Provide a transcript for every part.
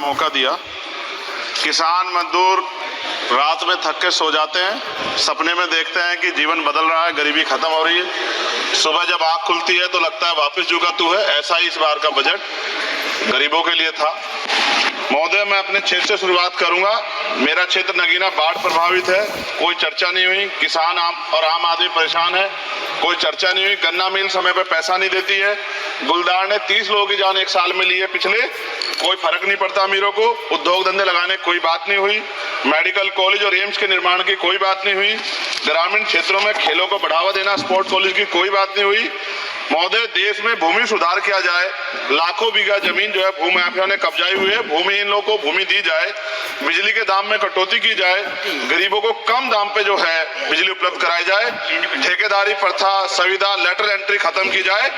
मौका दिया। किसान मजदूर रात में थक के सो जाते हैं, सपने में देखते हैं कि जीवन बदल रहा है, गरीबी खत्म हो रही है। सुबह जब आंख खुलती है तो लगता है वापस जुगा तू है। ऐसा ही इस बार का बजट गरीबों के लिए था। महोदय, मैं अपने क्षेत्र से शुरुआत करूंगा। मेरा क्षेत्र नगीना बाढ़ प्रभावित है, कोई चर्चा नहीं हुई। किसान आम आदमी परेशान है, कोई चर्चा नहीं हुई। गन्ना मिल समय पे पैसा नहीं देती है। गुलदार ने 30 लोगों की जान एक साल में ली है पिछले, कोई फर्क नहीं पड़ता अमीरों को। उद्योग धंधे लगाने कोई बात नहीं हुई। मेडिकल कॉलेज और एम्स के निर्माण की कोई बात नहीं हुई। ग्रामीण क्षेत्रों में खेलों को बढ़ावा देना, स्पोर्ट कॉलेज की कोई बात नहीं हुई। महोदय, देश में भूमि सुधार किया जाए। लाखों बीघा जमीन जो है भू माफिया ने कब्जाई हुई है, भूमिहीन लोगों को भूमि दी जाए। बिजली के दाम में कटौती की जाए। गरीबों को कम दाम पे जो है बिजली उपलब्ध कराई जाए। ठेकेदारी प्रथा, संविदा, लेटर एंट्री खत्म की जाए।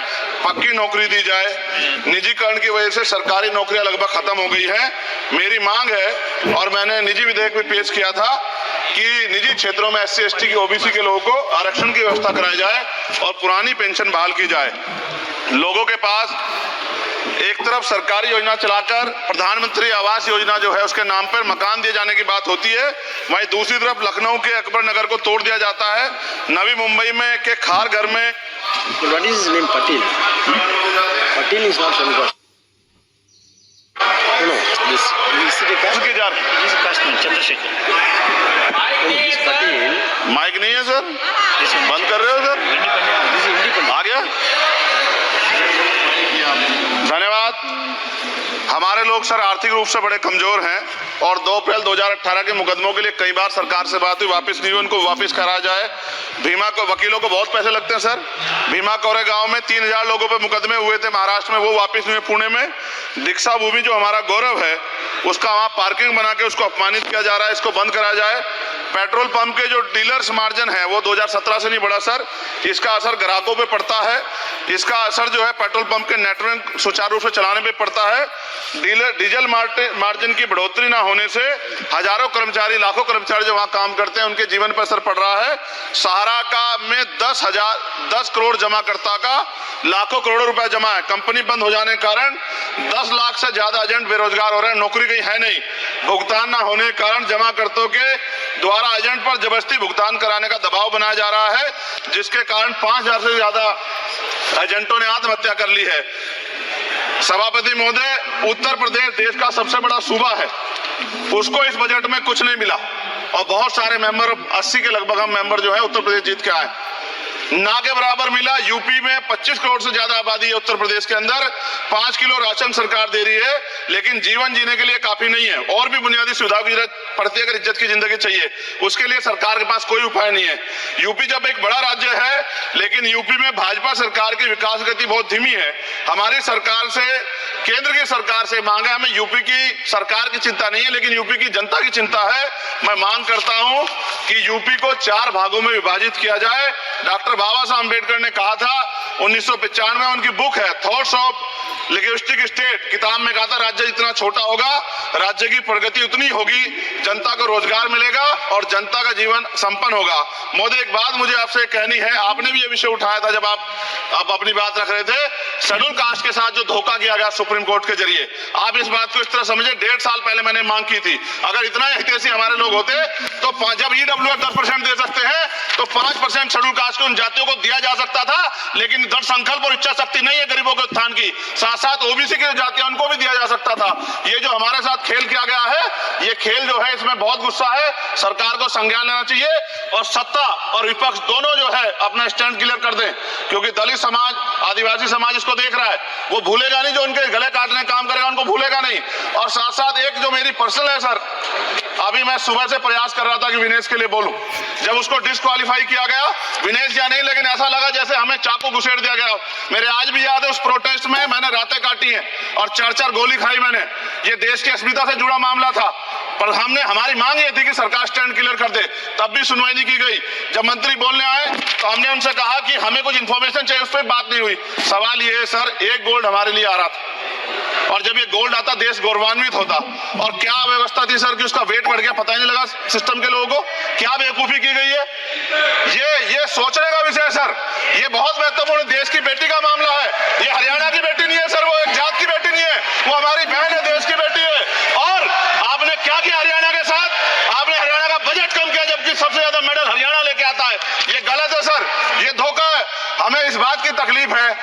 पक्की नौकरी दी जाए। निजीकरण की वजह से सरकारी नौकरियां लगभग खत्म हो गई हैं। मेरी मांग है, और मैंने निजी विधेयक भी पेश किया था, कि निजी क्षेत्रों में SC ST की OBC के लोगों को आरक्षण की व्यवस्था कराई जाए और पुरानी पेंशन बहाल की जाए। लोगों के पास एक तरफ सरकारी योजना चलाकर प्रधानमंत्री आवास योजना जो है उसके नाम पर मकान दिए जाने की बात होती है, वहीं दूसरी तरफ लखनऊ के अकबर नगर को तोड़ दिया जाता है। नवी मुंबई में के खार घर में What is his name? Patil. Patil is not Shanukas. No, this is the caste. उसकी जा रही This is caste Chandrasekhar. This Patil. Mike नहीं है सर, बंद कर रहे हो sir? Independent. This is independent. आ गया? धन्यवाद। हमारे लोग सर आर्थिक रूप से बड़े कमजोर हैं और 2 अप्रैल 2018 के मुकदमों के लिए कई बार सरकार से बात हुई, वापस नहीं हुई। उनको वापस करा जाए। भीमा को वकीलों को बहुत पैसे लगते हैं सर। भीमा कोरे गांव में 3000 लोगों पे मुकदमे हुए थे महाराष्ट्र में, वो वापस नहीं हुए। पुणे में दीक्षा भूमि जो हमारा गौरव है उसका वहां पार्किंग बना के उसको अपमानित किया जा रहा है, इसको बंद करा जाए। पेट्रोल पंप के जो डीलर्स मार्जिन है वो 2017 से नहीं बढ़ा सर, इसका असर ग्राहकों पे पड़ता है। इसका असर जो है पेट्रोल पंप के नेटवर्क सुचारू रूप से चलाने पे पड़ता है। डीजल मार्जिन की बढ़ोतरी ना होने से हजारों कर्मचारी, लाखों कर्मचारी जो वहां काम करते हैं उनके जीवन पर असर पड़ रहा है। सहारा का में 10 करोड़ जमाकर्ता का लाखों करोड़ों रुपए जमा है। कंपनी बंद हो जाने के कारण 10 लाख से ज्यादा एजेंट बेरोजगार हो रहे हैं, नौकरी कहीं है नहीं। भुगतान ना होने के कारण जमाकर्ताओं के द्वारा एजेंट पर जबरदस्ती भुगतान कराने का दबाव बनाया जा रहा है, जिसके कारण 5000 से ज्यादा एजेंटों ने आत्महत्या कर ली है। सभापति महोदय, उत्तर प्रदेश देश का सबसे बड़ा सूबा है, उसको इस बजट में कुछ नहीं मिला और बहुत सारे मेंबर, 80 के लगभग हम मेंबर जो है उत्तर प्रदेश जीत के आए, ना के बराबर मिला। यूपी में 25 करोड़ से ज्यादा आबादी है उत्तर प्रदेश के अंदर, 5 किलो राशन सरकार दे रही है, लेकिन जीवन जीने के लिए काफी नहीं है। और भी बुनियादी सुविधाओं की जरूरत पड़ती है। अगर इज्जत की जिंदगी चाहिए उसके लिए सरकार के पास कोई उपाय नहीं है। यूपी जब एक बड़ा राज्य है, लेकिन यूपी में भाजपा सरकार की विकास गति बहुत धीमी है। हमारी सरकार से, केंद्र की सरकार से मांग है, हमें यूपी की सरकार की चिंता नहीं है लेकिन यूपी की जनता की चिंता है। मैं मांग करता हूं कि यूपी को 4 भागों में विभाजित किया जाए। डॉक्टर बाबा साहब अम्बेडकर ने कहा था 1995 में, उनकी बुक है थॉट्स ऑफ लिंग्विस्टिक स्टेट, किताब में कहा था राज्य जितना छोटा होगा राज्य की प्रगति उतनी होगी, जनता को रोजगार मिलेगा और जनता का जीवन संपन्न होगा। मोदी, एक बात मुझे आपसे कहनी है, आपने भी ये विषय उठाया था जब आप अपनी बात रख रहे थे, शेड्यूल कास्ट के साथ जो धोखा किया गया सुप्रीम कोर्ट के जरिए, आप इस बात को इस तरह समझे, 1.5 साल पहले मैंने मांग की थी, अगर इतना हितैषी हमारे लोग होते तो जब EWS 10% दे सकते हैं तो 5% शेड्यूल कास्ट के उन जातियों को दिया जा सकता था, लेकिन दृढ़ संकल्प और इच्छा शक्ति नहीं है गरीबों के उत्थान की। साथ साथ OBC की जातियां उनको भी दिया जा सकता था। ये जो हमारे साथ खेल किया गया है, ये खेल जो है इसमें बहुत गुस्सा है, सरकार को संज्ञान लेना चाहिए और सत्ता और विपक्ष दोनों जो है अपना स्टैंड क्लियर कर दें, क्योंकि दलित समाज, आदिवासी समाज इसको देख रहा है, वो भूलेगा नहीं, जो उनके गले काटने काम करेगा उनको भूलेगा नहीं। और साथ साथ एक जो मेरी पर्सनल है सर, अभी मैं सुबह से प्रयास कर रहा था कि विनेश के लिए बोलूं, जब उसको डिस्क्वालीफाई किया गया, विनेश या नहीं, लेकिन ऐसा लगा जैसे हमें चाकू घुसेड़ दिया गया। मेरे आज भी याद है उस प्रोटेस्ट में मैंने रातें काटी हैं और 4-4 गोली खाई मैंने। ये देश की अस्मिता से जुड़ा मामला था, पर हमारी मांग ये थी कि सरकार स्टैंड क्लियर कर दे, तब भी सुनवाई नहीं की गई। जब मंत्री बोलने आए तो हमने उनसे कहा कि हमें कुछ इंफॉर्मेशन चाहिए, उस पर बात नहीं हुई। सवाल ये है सर, 1 गोल्ड हमारे लिए आ रहा था और जब ये गोल्ड आता देश गौरवान्वित होता, और क्या व्यवस्था थी सर कि उसका वेट बढ़ गया, पता ही नहीं लगा सिस्टम के लोगों को। क्या बेवकूफी की गई है, ये सोचने का विषय है सर। ये बहुत महत्वपूर्ण, देश की बेटी का मामला है, ये हरियाणा की बेटी नहीं है सर, वो एक जात की बेटी नहीं है, वो हमारी बहन है, देश की बेटी है। हमें इस बात की तकलीफ है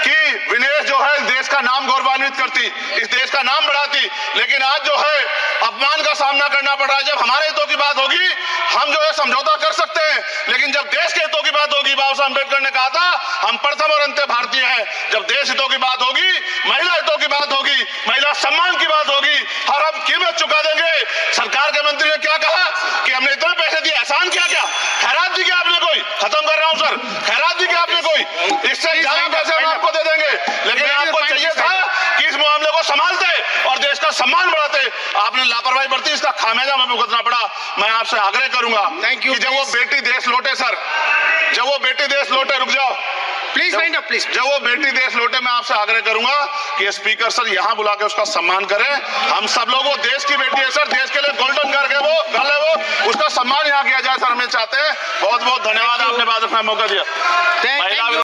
कि विनेश जो है देश का नाम गौरवान्वित करती, इस देश का नाम बढ़ाती, लेकिन आज जो है अपमान का सामना करना पड़ रहा है। जब हमारे हितों की बात होगी हम जो है समझौता कर सकते हैं, लेकिन जब देश के हितों की बात होगी, बाबा साहब अम्बेडकर ने कहा था हम प्रथम और अंत्य भारतीय हैं। जब देश हितों की बात होगी, महिला हितों की बात होगी, महिला सम्मान की बात होगी, और हम कीमत चुका देंगे। सरकार के मंत्री ने क्या कहा कि हमने इतने पैसे दिए, एहसान किया क्या? खैरात दी क्या आपने कोई? खत्म कर रहा हूं सर, खैरात दी क्या आपने कोई? इससे ज्यादा पैसे हम आपको दे देंगे, लेकिन आपको चाहिए था कि इस मामले को संभालते और देश का सम्मान बढ़ाते। आपने लापरवाही बरती, इसका खामियाजा हमें भुगतना पड़ा। मैं आपसे आग्रह करूंगा कि जब वो बेटी देश लौटे सर, जब वो बेटी देश लौटे, रुक जाओ प्लीज वाइंड अप प्लीज। जब वो बेटी देश लौटे, मैं आपसे आग्रह करूंगा कि स्पीकर सर यहां बुला के उसका सम्मान करें। हम सब लोग, वो देश की बेटी है सर, देश के लिए गोल्डन गर्ल है वो, उसका सम्मान यहां किया जाए सर, हमें चाहते हैं। बहुत बहुत धन्यवाद, आपने बात रखने का मौका दिया।